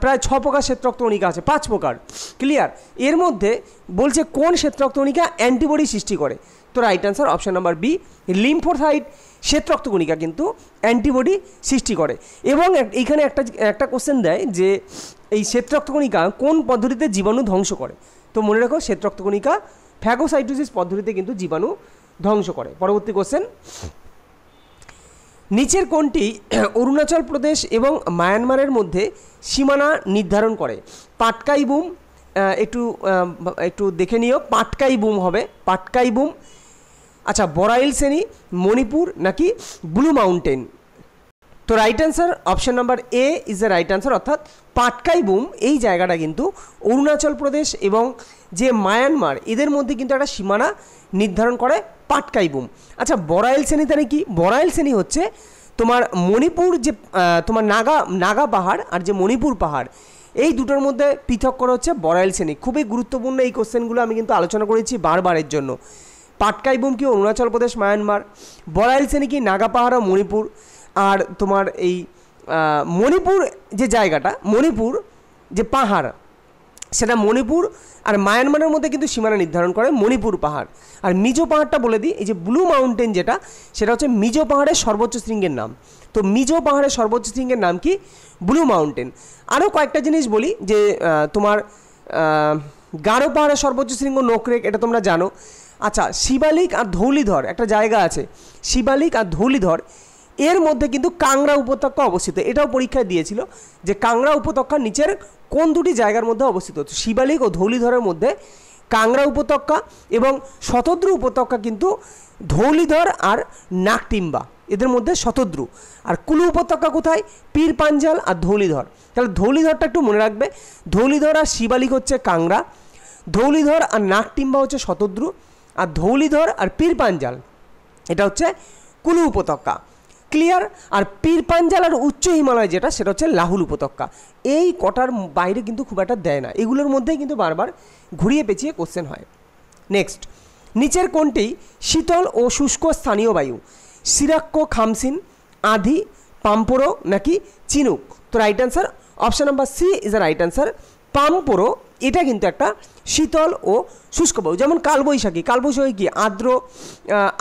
প্রায় 6 প্রকার শ্বেতরক্তকণিকা আছে, 5 প্রকার, ক্লিয়ার? এর মধ্যে বলছে কোন শ্বেতরক্তকণিকা অ্যান্টিবডি সৃষ্টি করে? তো right answer option number B, lymphocyte শ্বেতরক্তকণিকা কিন্তু অ্যান্টিবডি সৃষ্টি করে। এবং এইখানে একটা কোশ্চেন দেয় যে এই শ্বেতরক্তকণিকা কোন পদ্ধতিতে জীবাণু ধ্বংস করে? তো মনে রাখো, শ্বেতরক্তকণিকা ফ্যাগোসাইটোসিস পদ্ধতিতে কিন্তু জীবাণু ধ্বংস করে। পরবর্তী কোশ্চেন, নিচের কোনটি অরুণাচল প্রদেশ এবং মায়ানমারের মধ্যে সীমানা নির্ধারণ করে? পাটকাই বুম, একটু দেখে নিও, পাটকাই বুম হবে, পাটকাই বুম। আচ্ছা, বরাইল শ্রেণী, মণিপুর নাকি ব্লু মাউন্টেন? তো right answer option number A is the right answer, অর্থাৎ পাটকাই বুম এই জায়গাটা কিন্তু অরুণাচল প্রদেশ এবং যে মায়ানমার এদের মধ্যে কিন্তু একটা সীমানা নির্ধারণ করে পাটকাই বুম। আচ্ছা, বরাইল শ্রেণী তাহলে কি? বরাইল শ্রেণী হচ্ছে তোমার মণিপুর, যে তোমার নাগা পাহাড় আর যে মণিপুর পাহাড়, এই দুটোর মধ্যে পৃথক করা হচ্ছে বড়াইল শ্রেণী। খুবই গুরুত্বপূর্ণ এই কোশ্চেনগুলো আমি কিন্তু আলোচনা করেছি বারবারের জন্য। পাটকাইবুম কি অরুণাচল প্রদেশ মায়ানমার, বড়াইল শ্রেণী কি নাগা পাহাড় মণিপুর, আর তোমার এই মণিপুর যে জায়গাটা, মণিপুর যে পাহাড় সেটা মণিপুর আর মায়ানমারের মধ্যে কিন্তু সীমানা নির্ধারণ করে মণিপুর পাহাড়। আর মিজো পাহাড়টা বলে দিই, এই যে ব্লু মাউন্টেন যেটা, সেটা হচ্ছে মিজো পাহাড়ের সর্বোচ্চ শৃঙ্গের নাম। তো মিজো পাহাড়ের সর্বোচ্চ শৃঙ্গের নাম কি? Blue mountain. আরও কয়েকটা জিনিস বলি, যে তোমার গারো পাহাড়ের সর্বোচ্চ শৃঙ্গ নোকরেক, এটা তোমরা জানো। আচ্ছা, শিবালিক আর ধৌলিধর একটা জায়গা আছে, শিবালিক আর ধৌলিধর, এর মধ্যে কিন্তু কাংড়া উপত্যকা অবস্থিত। এটাও পরীক্ষায় দিয়েছিল যে কাংড়া উপত্যকার নিচের কোন দুটি জায়গার মধ্যে অবস্থিত। শিবালিক ও ধৌলিধরের মধ্যে কাংড়া উপত্যকা এবং শতদ্রু উপত্যকা কিন্তু ধৌলিধর আর নাকটিম্বা এদের মধ্যে শতদ্রু। আর কুলু উপত্যকা কোথায়? পীর পাঞ্জাল আর ধৌলিধর। তাহলে ধৌলিধরটা একটু মনে রাখবে, ধৌলিধর আর শিবালিক হচ্ছে কাংড়া, ধৌলিধর আর নাকটিম্বা হচ্ছে শতদ্রু, আর ধৌলিধর আর পীর পাঞ্জাল এটা হচ্ছে কুলু উপত্যকা। ক্লিয়ার? আর পীর পাঞ্জাল আর উচ্চ হিমালয় যেটা, সেটা হচ্ছে লাহুল উপত্যকা। এই কটার বাইরে কিন্তু খুব একটা দেয় না, এগুলোর মধ্যেই কিন্তু বারবার ঘুরিয়ে পেঁচিয়ে কোশ্চেন হয়। নেক্সট, নিচের কোনটি শীতল ও শুষ্ক স্থানীয় বায়ু? সিরাক্কো খামসিন, আধি, পাম্পোরো নাকি চিনুক? তো right answer option number C is the right answer. Pampore এটা কিন্তু একটা শীতল ও শুষ্ক বায়ু। যেমন কালবৈশাখী, কালবৈশাখী কি?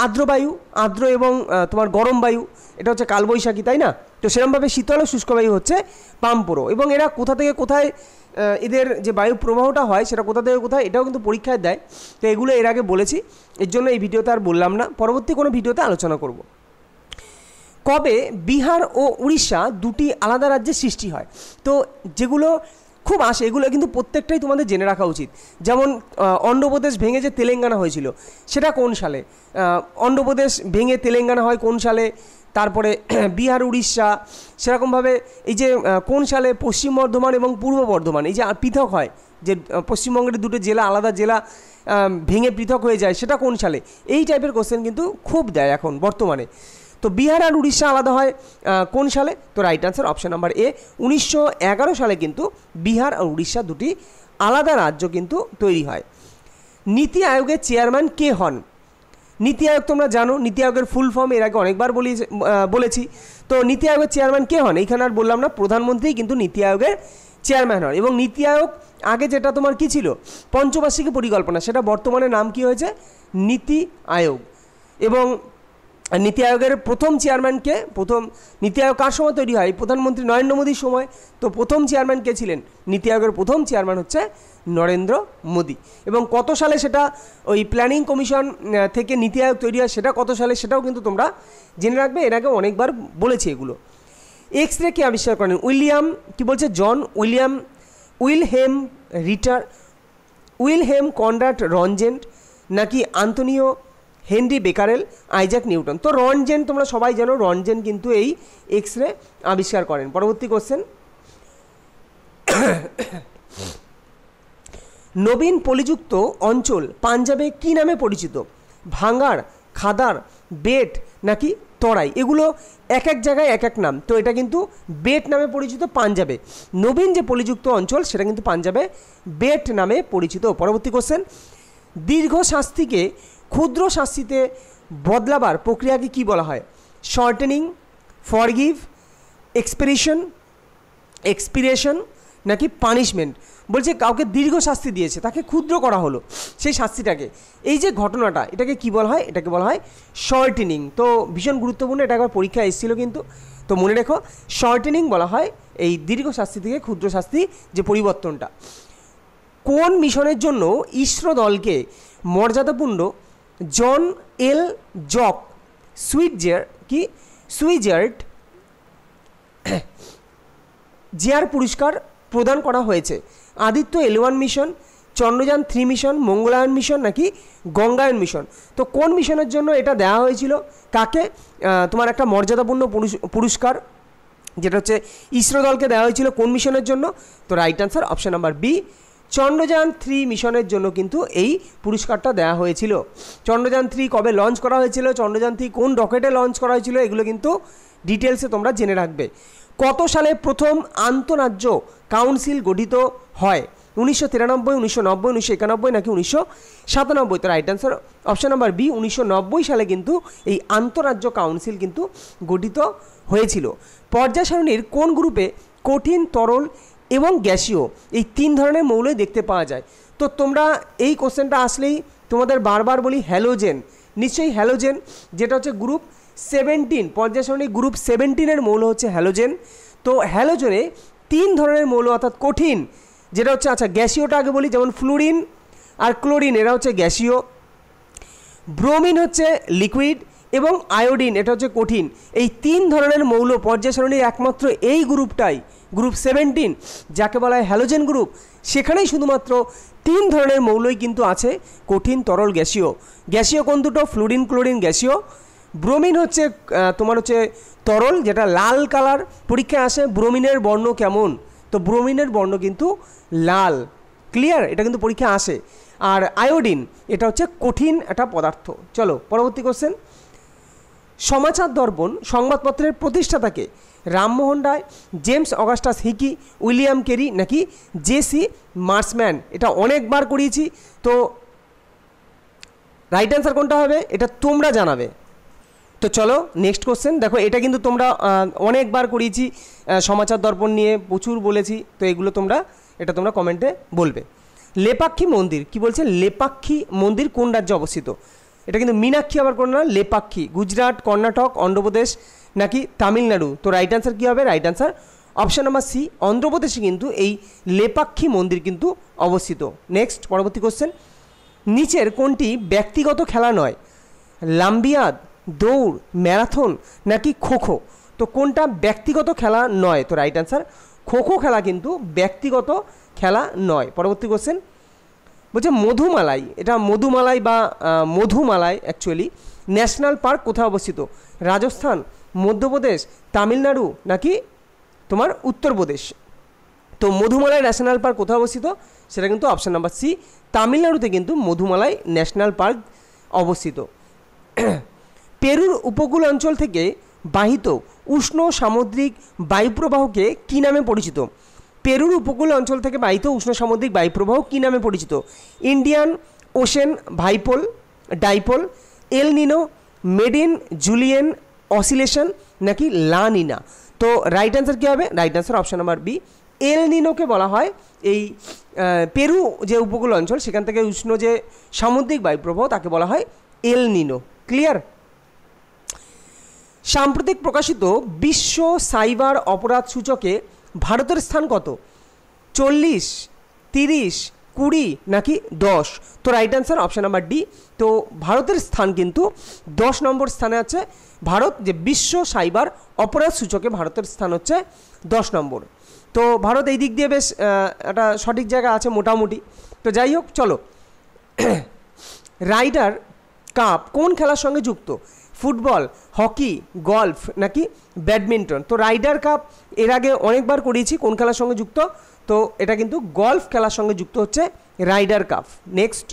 আর্দ্র বায়ু, আর্দ্র এবং তোমার গরম বায়ু, এটা হচ্ছে কালবৈশাখী, তাই না? তো সেরকমভাবে শীতল ও শুষ্ক বায়ু হচ্ছে পাম্পোরো। এবং এরা কোথা থেকে কোথায় এদের যে বায়ু প্রবাহটা হয় সেটা কোথা থেকে কোথায়, এটাও কিন্তু পরীক্ষায় দেয়। তো এগুলো এর আগে বলেছি, এর জন্য এই ভিডিওতে আর বললাম না, পরবর্তী কোনো ভিডিওতে আলোচনা করব। কবে বিহার ও উড়িষ্যা দুটি আলাদা রাজ্যের সৃষ্টি হয়? তো যেগুলো খুব আসে এগুলো কিন্তু প্রত্যেকটাই তোমাদের জেনে রাখা উচিত। যেমন অন্ধ্রপ্রদেশ ভেঙে যে তেলেঙ্গানা হয়েছিল সেটা কোন সালে? অন্ধ্রপ্রদেশ ভেঙে তেলেঙ্গানা হয় কোন সালে? তারপরে বিহার উড়িষ্যা সেরকমভাবে এই যে কোন সালে পশ্চিম বর্ধমান এবং পূর্ব বর্ধমান এই যে পৃথক হয়, যে পশ্চিমবঙ্গের দুটো জেলা আলাদা জেলা ভেঙে পৃথক হয়ে যায়, সেটা কোন সালে? এই টাইপের কোশ্চেন কিন্তু খুব দেয় এখন বর্তমানে। তো বিহার আর উড়িষ্যা আলাদা হয় কোন সালে? তো right answer option number A, 1911 সালে কিন্তু বিহার আর উড়িষ্যা দুটি আলাদা রাজ্য কিন্তু তৈরি হয়। নীতি আয়োগের চেয়ারম্যান কে হন? নীতি আয়োগ তোমরা জানো, নীতি আয়োগের ফুল ফর্ম এর আগে অনেকবার বলেছি। তো নীতি আয়োগের চেয়ারম্যান কে হন? এইখানে আর বললাম না, প্রধানমন্ত্রী কিন্তু নীতি আয়োগের চেয়ারম্যান হন। এবং নীতি আয়োগ আগে যেটা তোমার কী ছিল? পঞ্চবার্ষিকী পরিকল্পনা, সেটা বর্তমানে নাম কী হয়েছে? নীতি আয়োগ। এবং নীতি আয়োগের প্রথম চেয়ারম্যানকে, প্রথম নীতি আয়োগ কার সময় তৈরি হয়? প্রধানমন্ত্রী নরেন্দ্র মোদীর সময়। তো প্রথম চেয়ারম্যান কে ছিলেন? নীতি আয়োগের প্রথম চেয়ারম্যান হচ্ছে নরেন্দ্র মোদী। এবং কত সালে সেটা ওই প্ল্যানিং কমিশন থেকে নীতি আয়োগ তৈরি হয়, সেটা কত সালে সেটাও কিন্তু তোমরা জেনে রাখবে, এর আগে অনেকবার বলেছি এগুলো। এক্স রে কে আবিষ্কার করেন? উইলিয়াম কি বলছে? জন উইলহেম কনরাড রনজেন্ট নাকি Antonio Henry Becquerel, Isaac Newton? তো রনজেন তোমরা সবাই জানো, রনজেন কিন্তু এই এক্স রে আবিষ্কার করেন। পরবর্তী কোশ্চেন, নবীন পলিযুক্ত অঞ্চল পাঞ্জাবে কি নামে পরিচিত? ভাঙ্গার, খাদার, বেট নাকি তরাই? এগুলো এক এক জায়গায় এক এক নাম। তো এটা কিন্তু বেট নামে পরিচিত পাঞ্জাবে। নবীন যে পলিযুক্ত অঞ্চল সেটা কিন্তু পাঞ্জাবে বেট নামে পরিচিত। পরবর্তী কোশ্চেন, দীর্ঘ শাস্তিকে ক্ষুদ্র শাস্তিতে বদলাবার প্রক্রিয়াকে কি বলা হয়? শর্টেনিং, ফরগিভ, এক্সপিরেশন নাকি পানিশমেন্ট? বলছে কাউকে দীর্ঘ শাস্তি দিয়েছে, তাকে ক্ষুদ্র করা হলো, সেই শাস্তিটাকে, এই যে ঘটনাটা, এটাকে কি বলা হয়? এটাকে বলা হয় শর্টেনিং। তো ভীষণ গুরুত্বপূর্ণ, এটা একবার পরীক্ষা এসেছিলো কিন্তু, তো মনে রেখো শর্টেনিং বলা হয় এই দীর্ঘ শাস্তি থেকে ক্ষুদ্র শাস্তি যে পরিবর্তনটা। কোন মিশনের জন্য ইসরো দলকে মর্যাদাপূর্ণ জন এল জক সুইজার্ড জিয়ার পুরস্কার প্রদান করা হয়েছে? Aditya L1 mission, Chandrayaan 3 mission, Mangalyaan mission নাকি গঙ্গায়ন মিশন? তো কোন মিশনের জন্য এটা দেওয়া হয়েছিল কাকে? তোমার একটা মর্যাদাপূর্ণ পুরস্কার যেটা হচ্ছে ইসরো দলকে দেওয়া হয়েছিল কোন মিশনের জন্য? তো right answer option number B, Chandrayaan 3 মিশনের জন্য কিন্তু এই পুরস্কারটা দেওয়া হয়েছিল। চন্দ্রযান 3 কবে লঞ্চ করা হয়েছিল, চন্দ্রযান 3 কোন রকেটে লঞ্চ করা হয়েছিল, এগুলো কিন্তু ডিটেলসে তোমরা জেনে রাখবে। কত সালে প্রথম আন্তঃরাজ্য কাউন্সিল গঠিত হয়? 1993, 1990, 1991 নাকি 1997? তো right answer option number B, 1990 সালে কিন্তু এই আন্তঃরাজ্য কাউন্সিল কিন্তু গঠিত হয়েছিল। পর্যায় সারণীর কোন গ্রুপে কঠিন, তরল এবং গ্যাসীয় এই 3 ধরনের মৌলই দেখতে পাওয়া যায়? তো তোমরা এই কোশ্চেনটা আসলেই তোমাদের বারবার বলি হ্যালোজেন, নিশ্চয়ই হ্যালোজেন, যেটা হচ্ছে গ্রুপ 17, পর্যায় সারণী গ্রুপ 17-এর মৌল হচ্ছে হ্যালোজেন। তো হ্যালোজেনে 3 ধরনের মৌল অর্থাৎ কঠিন, যেটা হচ্ছে আচ্ছা গ্যাসীয়টা আগে বলি, যেমন ফ্লুরিন আর ক্লোরিন এরা হচ্ছে গ্যাসীয়, ব্রোমিন হচ্ছে লিকুইড এবং আয়োডিন এটা হচ্ছে কঠিন। এই 3 ধরনের মৌল পর্যায় সারণীর একমাত্র এই গ্রুপটাই গ্রুপ 17 যাকে বলা হয় হ্যালোজেন গ্রুপ, সেখানেই শুধুমাত্র 3 ধরনের মৌলই কিন্তু আছে কঠিন, তরল, গ্যাসীয়। গ্যাসীয় কোন দুটো? ফ্লুরিন, ক্লোরিন গ্যাসীয়। ব্রোমিন হচ্ছে তোমার হচ্ছে তরল, যেটা লাল কালার, পরীক্ষায় আসে ব্রোমিনের বর্ণ কেমন, তো ব্রোমিনের বর্ণ কিন্তু লাল, ক্লিয়ার, এটা কিন্তু পরীক্ষায় আসে। আর আয়োডিন এটা হচ্ছে কঠিন একটা পদার্থ। চলো পরবর্তী কোশ্চেন। সমাচার দর্পণ সংবাদপত্রের প্রতিষ্ঠাতাকে? Rammohan Roy, James Augustus Hicky, William Carey নাকি জেসি মার্সম্যান? এটা অনেকবার করিয়েছি, তো রাইট অ্যান্সার কোনটা হবে এটা তোমরা জানাবে। তো চলো নেক্সট কোশ্চেন। দেখো এটা কিন্তু তোমরা অনেকবার করিয়েছি, সমাচার দর্পণ নিয়ে প্রচুর বলেছি, তো এগুলো এটা তোমরা কমেন্টে বলবে। লেপাক্ষী মন্দির কি বলছে? লেপাক্ষী মন্দির কোন রাজ্যে অবস্থিত? এটা কিন্তু মীনাক্ষী আবার কোন না, লেপাক্ষী। গুজরাট, কর্ণাটক, অন্ধ্রপ্রদেশ নাকি তামিলনাড়ু? তো রাইট অ্যান্সার কী হবে? Right answer option number C, অন্ধ্রপ্রদেশে কিন্তু এই লেপাক্ষী মন্দির কিন্তু অবস্থিত। নেক্সট পরবর্তী কোশ্চেন। নিচের কোনটি ব্যক্তিগত খেলা নয়? লাম্বিয়াদ, দৌড়, ম্যারাথন নাকি খোখো? তো কোনটা ব্যক্তিগত খেলা নয়? তো রাইট অ্যান্সার খোখো খেলা কিন্তু ব্যক্তিগত খেলা নয়। পরবর্তী কোশ্চেন বলছে মধুমালাই, এটা মধুমালাই বা মধুমালাই অ্যাকচুয়ালি ন্যাশনাল পার্ক কোথায় অবস্থিত? রাজস্থান, মধ্যপ্রদেশ, তামিলনাড়ু নাকি তোমার উত্তরপ্রদেশ? তো মধুমালাই ন্যাশনাল পার্ক কোথায় অবস্থিত? সেটা কিন্তু অপশান নাম্বার সি, তামিলনাড়ুতে কিন্তু মধুমালাই ন্যাশনাল পার্ক অবস্থিত। পেরুর উপকূল অঞ্চল থেকে বাহিত উষ্ণ সামুদ্রিক বায়ুপ্রবাহকে কী নামে পরিচিত? পেরুর উপকূল অঞ্চল থেকে বাহিত উষ্ণ সামুদ্রিক বায়ুপ্রবাহ কী নামে পরিচিত? Indian Ocean Dipole, El Nino, Madden Julian Oscillation নাকি লা নিনা? তো রাইট অ্যান্সার কী হবে? Right answer option number B, El নিনোকে বলা হয় এই পেরু যে উপকূল অঞ্চল সেখান থেকে উষ্ণ যে সামুদ্রিক বায়ুপ্রবাহ তাকে বলা হয় এল নিনো। ক্লিয়ার? সাম্প্রতিক প্রকাশিত বিশ্ব সাইবার অপরাধ সূচকে ভারতের স্থান কত? 40, 30, 20 নাকি 10? তো right answer option number D. তো ভারতের স্থান কিন্তু 10 নম্বর স্থানে আছে ভারত, যে বিশ্ব সাইবার অপরাধ সূচকে ভারতের স্থান হচ্ছে 10 নম্বর। তো ভারত এই দিক দিয়ে বেশ একটা সঠিক জায়গা আছে মোটামুটি। তো যাই হোক চলো, রাইডার কাপ কোন খেলার সঙ্গে যুক্ত? ফুটবল, হকি, গলফ নাকি ব্যাডমিন্টন? তো রাইডার কাপ এর আগে অনেকবার করিয়েছি, কোন খেলার সঙ্গে যুক্ত? তো এটা কিন্তু গলফ খেলার সঙ্গে যুক্ত হচ্ছে রাইডার কাপ। নেক্সট,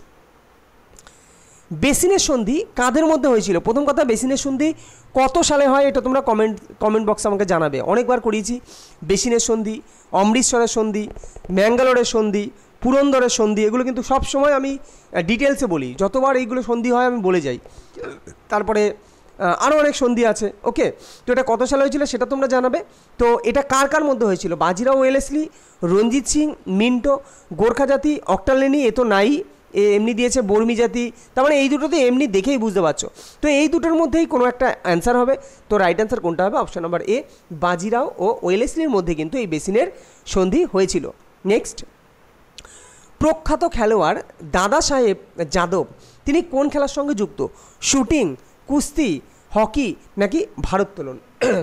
বেসিনের সন্ধি কাদের মধ্যে হয়েছিল? প্রথম কথা, বেসিনের সন্ধি কত সালে হয় এটা তোমরা কমেন্ট বক্সে আমাকে জানাবে। অনেকবার করিয়েছি বেসিনের সন্ধি, অমৃতসরের সন্ধি, ম্যাঙ্গালোরের সন্ধি, পুরন্দরের সন্ধি, এগুলো কিন্তু সব সময় আমি ডিটেলসে বলি, যতবার এইগুলো সন্ধি হয় আমি বলে যাই। তারপরে আরও অনেক সন্ধি আছে। ওকে, তো এটা কত সালে হয়েছিল সেটা তোমরা জানাবে। তো এটা কার কার মধ্যে হয়েছিল? বাজিরাও ওয়েলেসলি, রঞ্জিত সিং, মিন্টো, গোর্খা জাতি, অক্টালেনি, এ তো নাই, এমনি দিয়েছে বর্মি জাতি, তার মানে এই দুটোতে এমনি দেখেই বুঝতে পারছো। তো এই দুটোর মধ্যেই কোনো একটা অ্যান্সার হবে। তো রাইট অ্যান্সার কোনটা হবে? অপশান নাম্বার এ, বাজিরাও ও ওয়েলেসলির মধ্যে কিন্তু এই বেসিনের সন্ধি হয়েছিল। নেক্সট, প্রখ্যাত খেলোয়াড় দাদা সাহেব যাদব তিনি কোন খেলার সঙ্গে যুক্ত? শুটিং, কুস্তি, হকি নাকি ভারোত্তোলন?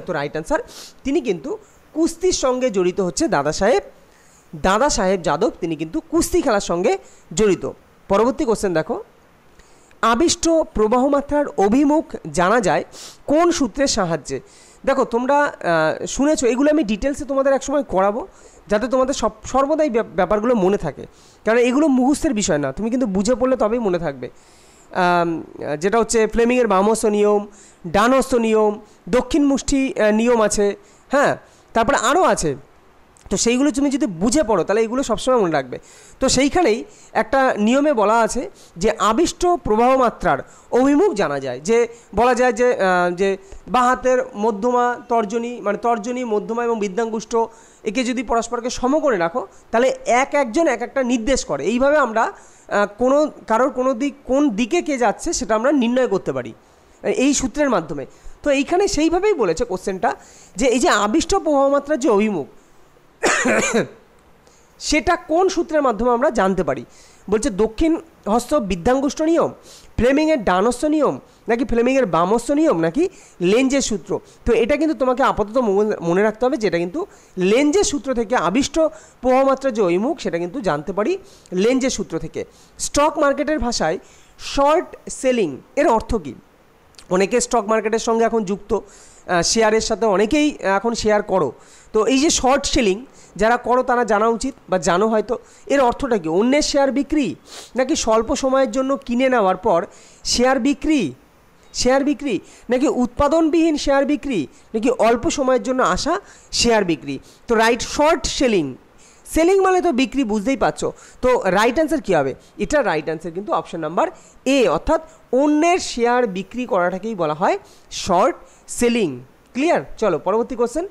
তো রাইট অ্যান্সার, তিনি কিন্তু কুস্তির সঙ্গে জড়িত হচ্ছে দাদা সাহেব যাদব, তিনি কিন্তু কুস্তি খেলার সঙ্গে জড়িত। পরবর্তী কোশ্চেন দেখো, আবিষ্ট প্রবাহমাত্রার অভিমুখ জানা যায় কোন সূত্রের সাহায্যে? দেখো তোমরা শুনেছো, এগুলো আমি ডিটেলসে তোমাদের একসময় করাবো যাতে তোমাদের সর্বদাই ব্যাপারগুলো মনে থাকে, কারণ এগুলো মুখস্থের বিষয় না, তুমি কিন্তু বুঝে পড়লে তবেই মনে থাকবে। যেটা হচ্ছে ফ্লেমিংয়ের বামহস্ত নিয়ম, ডানহস্ত নিয়ম, দক্ষিণ মুষ্টি নিয়ম আছে, হ্যাঁ, তারপরে আরও আছে, তো সেইগুলো তুমি যদি বুঝে পড়ো তাহলে এইগুলো সবসময় মনে রাখবে। তো সেইখানেই একটা নিয়মে বলা আছে যে আবিষ্ট প্রবাহ মাত্রার অভিমুখ জানা যায়, যে বলা যায় যে বাঁ হাতের মধ্যমা তর্জনী, মানে তর্জনী, মধ্যমা এবং বৃদ্ধাঙ্গুষ্ঠ একে যদি পরস্পরকে সম করে রাখো তাহলে একজন এক একটা নির্দেশ করে। এইভাবে আমরা কারোর কোন দিকে কে যাচ্ছে সেটা আমরা নির্ণয় করতে পারি এই সূত্রের মাধ্যমে। তো এইখানে সেইভাবেই বলেছে কোশ্চেনটা, যে এই যে আবিষ্ট প্রবাহ মাত্রার যে অভিমুখ সেটা কোন সূত্রের মাধ্যমে আমরা জানতে পারি। বলছে দক্ষিণ হস্ত বৃদ্ধাঙ্গুষ্ঠ নিয়ম, ফ্লেমিংয়ের ডানহস্ত নিয়ম, নাকি ফ্লেমিংয়ের বামহস্ত নিয়ম, নাকি লেঞ্জের সূত্র। তো এটা কিন্তু তোমাকে আপাতত মনে রাখতে হবে যে এটা কিন্তু লেঞ্জের সূত্র থেকে আবিষ্ট প্রবাহমাত্রার যে অভিমুখ সেটা কিন্তু জানতে পারি লেঞ্জের সূত্র থেকে। স্টক মার্কেটের ভাষায় শর্ট সেলিং এর অর্থ কী? অনেকে স্টক মার্কেটের সঙ্গে এখন যুক্ত, শেয়ারের সাথে অনেকেই এখন শেয়ার করো। তো এই যে শর্ট সেলিং যারা করো তারা জানা উচিত বা জানো হয়তো। এর অর্থটা কি? অন্যের শেয়ার বিক্রি, নাকি স্বল্প সময়ের জন্য কিনে নেওয়ার পর শেয়ার বিক্রি, নাকি উৎপাদনবিহীন শেয়ার বিক্রি, নাকি অল্প সময়ের জন্য আসা শেয়ার বিক্রি। তো রাইট, শর্ট সেলিং মানে তো বিক্রি, বুঝতেই পারছো। তো রাইট অ্যান্সার কী হবে? এটা রাইট অ্যান্সার কিন্তু অপশান নাম্বার এ, অর্থাৎ অন্যের শেয়ার বিক্রি করাটাকেই বলা হয় শর্ট সেলিং। ক্লিয়ার? চলো পরবর্তী কোশ্চেন।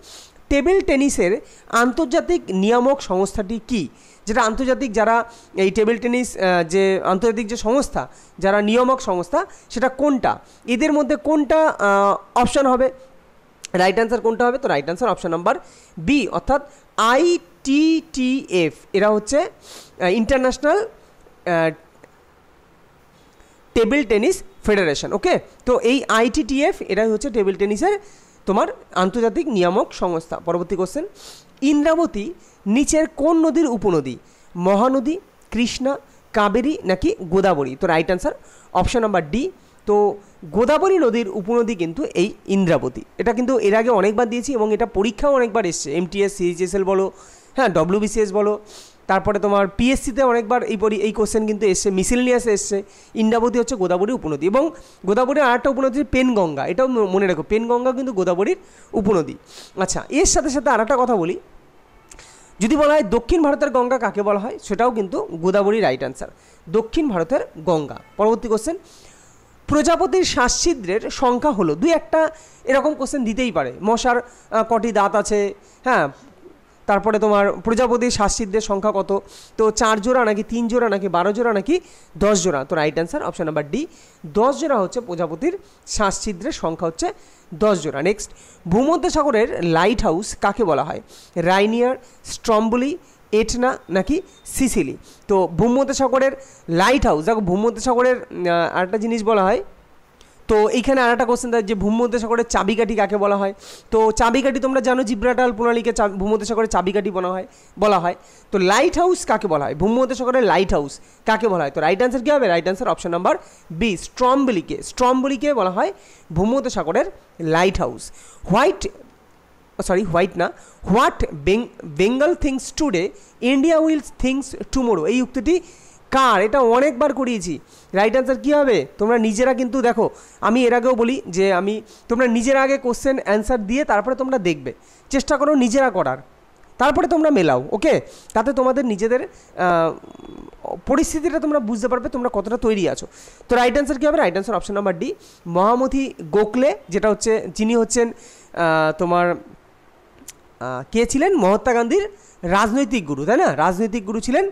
টেবিল টেনিসের আন্তর্জাতিক নিয়ামক সংস্থাটি কি? যেটা আন্তর্জাতিক যারা এই টেবিল টেনিস যে আন্তর্জাতিক যে সংস্থা, যারা নিয়ামক সংস্থা, সেটা কোনটা? এদের মধ্যে কোনটা অপশান হবে? রাইট অ্যান্সার কোনটা হবে? তো right answer option number B, অর্থাৎ ITTF। এরা হচ্ছে International Table Tennis Federation. Okay, তো এই ITTF এরাই হচ্ছে টেবিল টেনিসের তোমার আন্তর্জাতিক নিয়ামক সংস্থা। পরবর্তী কোশ্চেন। ইন্দ্রাবতী নিচের কোন নদীর উপনদী? মহানদী, কৃষ্ণা, কাবেরী, নাকি গোদাবরী? তো right answer option number D. তো গোদাবরী নদীর উপনদী কিন্তু এই ইন্দ্রাবতী। এটা কিন্তু এর আগে অনেকবার দিয়েছি এবং এটা পরীক্ষাও অনেকবার এসছে, MTS, CHSL বলো, হ্যাঁ WBCS বলো, তারপরে তোমার PSCতে অনেকবার এই কোশ্চেন কিন্তু এসছে, মিসেলেনিয়াসে এসছে। ইন্দ্রাবতী হচ্ছে গোদাবরীর উপনদী, এবং গোদাবরীর আরেকটা উপনদী পেনগঙ্গা, এটাও মনে রাখো, পেনগঙ্গা কিন্তু গোদাবরীর উপনদী। আচ্ছা, এর সাথে সাথে আরেকটা কথা বলি, যদি বলা হয় দক্ষিণ ভারতের গঙ্গা কাকে বলা হয়, সেটাও কিন্তু গোদাবরী রাইট অ্যান্সার, দক্ষিণ ভারতের গঙ্গা। পরবর্তী কোশ্চেন। প্রজাপতির শ্বাসছিদ্রের সংখ্যা হলো, দুই একটা এরকম কোশ্চেন দিতেই পারে। মশার কটি দাঁত আছে, হ্যাঁ, তারপরে তোমার প্রজাপতির শ্বাসছিদ্রের সংখ্যা কত? তো 4 জোড়া, নাকি 3 জোড়া, নাকি 12 জোড়া, নাকি 10 জোড়া? তো right answer option number D, 10 জোড়া হচ্ছে প্রজাপতির শ্বাসছিদ্রের সংখ্যা, হচ্ছে 10 জোড়া। নেক্সট, ভূমধ্যসাগরের লাইট হাউস কাকে বলা হয়? রাইনিয়ার, স্ট্রম্বলি, এটনা, নাকি সিসিলি? তো ভূমধ্যসাগরের লাইট হাউস, দেখো ভূমধ্যসাগরের আরেকটা জিনিস বলা হয়, তো এইখানে আরেকটা কোশ্চেন দেয় যে ভূমধ্যসাগরের চাবিকাঠি কাকে বলা হয়? তো চাবিকাঠি তোমরা জানো, জিব্রাল্টার প্রণালীকে ভূমধ্যসাগরের চাবিকাঠি বলা হয়। তো লাইট হাউস কাকে বলা হয়? ভূমধ্যসাগরের লাইট হাউস কাকে বলা হয়? তো রাইট অ্যান্সার কী হবে? Right answer option number B, স্ট্রম্বলিকে বলা হয় ভূমধ্যসাগরের lighthouse. What Bengal things today, India will things tomorrow, এই উক্তিটি কার? এটা অনেকবার করিয়েছি। রাইট অ্যান্সার কী হবে? তোমরা নিজেরা কিন্তু দেখো, আমি এর আগেও বলি যে তোমরা নিজেরা আগে কোশ্চেন অ্যান্সার দিয়ে তারপরে তোমরা দেখবে, চেষ্টা করো নিজেরা করার, তারপরে তোমরা মেলাও। ওকে, তাতে তোমাদের নিজেদের পরিস্থিতিটা তোমরা বুঝতে পারবে তোমরা কতটা তৈরি আছো। তো রাইট অ্যান্সার কী হবে? Right answer option number D, মহামতি গোখলে, যেটা হচ্ছে যিনি হচ্ছেন তোমার কে ছিলেন? মহাত্মা গান্ধীর রাজনৈতিক গুরু, তাই না? রাজনৈতিক গুরু ছিলেন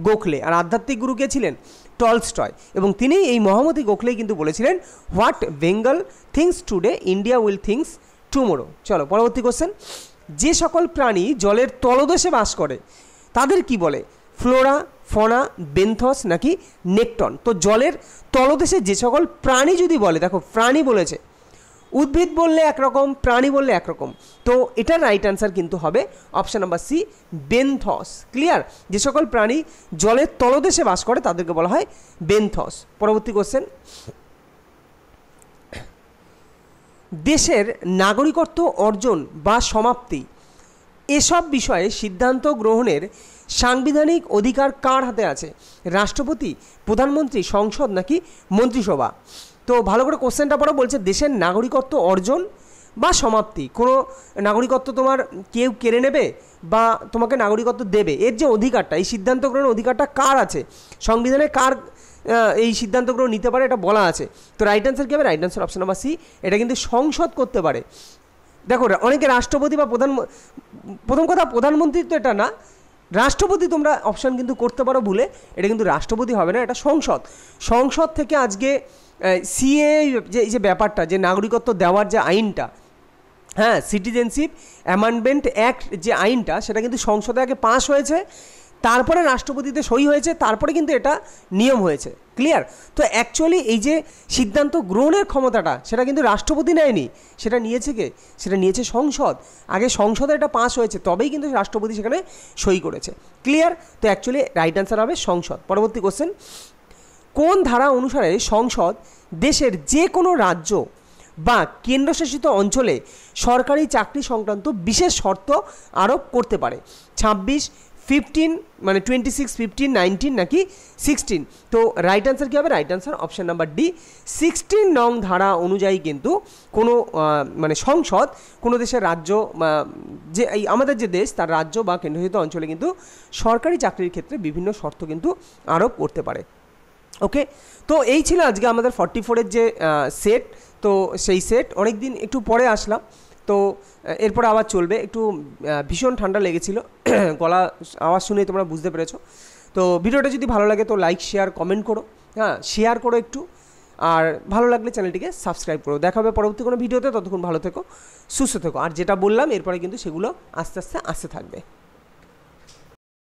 গোখলে, আর আধ্যাত্মিক গুরু কে ছিলেন? টলস্টয়। এবং তিনি এই মহামতি গোখলেই কিন্তু বলেছিলেন what Bengal things today, India will things tomorrow. চলো পরবর্তী কোশ্চেন। যে সকল প্রাণী জলের তলদেশে বাস করে তাদের কি বলে? ফ্লোরা, ফনা, বেন্থস, নাকি নেকটন? তো জলের তলদেশে যে সকল প্রাণী যদি বলে, দেখো প্রাণী বলেছে, উদ্ভিদ বললে একরকম, প্রাণী বললে একরকম, তো এটার রাইট অ্যান্সার কিন্তু হবে option number C, benthos. Clear? যে সকল প্রাণী জলের তলদেশে বাস করে তাদেরকে বলা হয় বেন্থস। পরবর্তী কোশ্চেন। দেশের নাগরিকত্ব অর্জন বা সমাপ্তি এসব বিষয়ে সিদ্ধান্ত গ্রহণের সাংবিধানিক অধিকার কার হাতে আছে? রাষ্ট্রপতি, প্রধানমন্ত্রী, সংসদ, নাকি মন্ত্রিসভা? তো ভালো করে কোশ্চেনটা পড়ো। বলছে দেশের নাগরিকত্ব অর্জন বা সমাপ্তি। কোনো নাগরিকত্ব তোমার কেউ কেড়ে নেবে বা তোমাকে নাগরিকত্ব দেবে, এর যে অধিকারটা, এই সিদ্ধান্ত গ্রহণের অধিকারটা কার আছে, সংবিধানে কার এই সিদ্ধান্ত গ্রহণ নিতে পারে এটা বলা আছে। তো রাইট অ্যান্সার কী হবে? Right answer option number C, এটা কিন্তু সংসদ করতে পারে। দেখো অনেকে রাষ্ট্রপতি বা প্রথম কথা প্রধানমন্ত্রী তো এটা না, রাষ্ট্রপতি তোমরা অপশান কিন্তু করতে পারো ভুলে, এটা কিন্তু রাষ্ট্রপতি হবে না, এটা সংসদ। সংসদ থেকে আজকে সিএ যে ব্যাপারটা, যে নাগরিকত্ব দেওয়ার যে আইনটা, হ্যাঁ, সিটিজেনশিপ অ্যামেন্ডমেন্ট অ্যাক্ট যে আইনটা, সেটা কিন্তু সংসদে আগে পাস হয়েছে, তারপরে রাষ্ট্রপতিতে সই হয়েছে, তারপরে কিন্তু এটা নিয়ম হয়েছে। ক্লিয়ার? তো অ্যাকচুয়ালি এই যে সিদ্ধান্ত গ্রহণের ক্ষমতাটা, সেটা কিন্তু রাষ্ট্রপতি নেয়নি, সেটা নিয়েছে কে? সেটা নিয়েছে সংসদ। আগে সংসদে এটা পাস হয়েছে, তবেই কিন্তু রাষ্ট্রপতি সেখানে সই করেছে। ক্লিয়ার? তো অ্যাকচুয়ালি রাইট অ্যান্সার হবে সংসদ। পরবর্তী কোশ্চেন, কোন ধারা অনুসারে সংসদ দেশের যে কোনো রাজ্য বা কেন্দ্রশাসিত অঞ্চলে সরকারি চাকরি সংক্রান্ত বিশেষ শর্ত আরোপ করতে পারে? 26, 15 মানে 26, 15, 19 নাকি 16? তো রাইট অ্যান্সার কী হবে? Right answer option number D, 16 নং ধারা অনুযায়ী কিন্তু কোনো মানে সংসদ কোনো দেশের রাজ্য, যে এই আমাদের যে দেশ, তার রাজ্য বা কেন্দ্রশাসিত অঞ্চলে কিন্তু সরকারি চাকরির ক্ষেত্রে বিভিন্ন শর্ত কিন্তু আরোপ করতে পারে। ওকে, তো এই ছিল আজকে আমাদের 44-এর যে সেট। তো সেই সেট অনেক দিন একটু পরে আসলাম, তো এরপর আবার চলবে। একটু ভীষণ ঠান্ডা লেগেছিল, গলা আওয়াজ শুনে তোমরা বুঝতে পেরেছো। তো ভিডিওটা যদি ভালো লাগে তো লাইক, শেয়ার, কমেন্ট করো, হ্যাঁ, শেয়ার করো একটু, আর ভালো লাগলে চ্যানেলটিকে সাবস্ক্রাইব করো। দেখা হবে পরবর্তী কোনো ভিডিওতে, ততক্ষণ ভালো থেকো, সুস্থ থেকো। আর যেটা বললাম এরপরে কিন্তু সেগুলো আস্তে আস্তে আসতে থাকবে।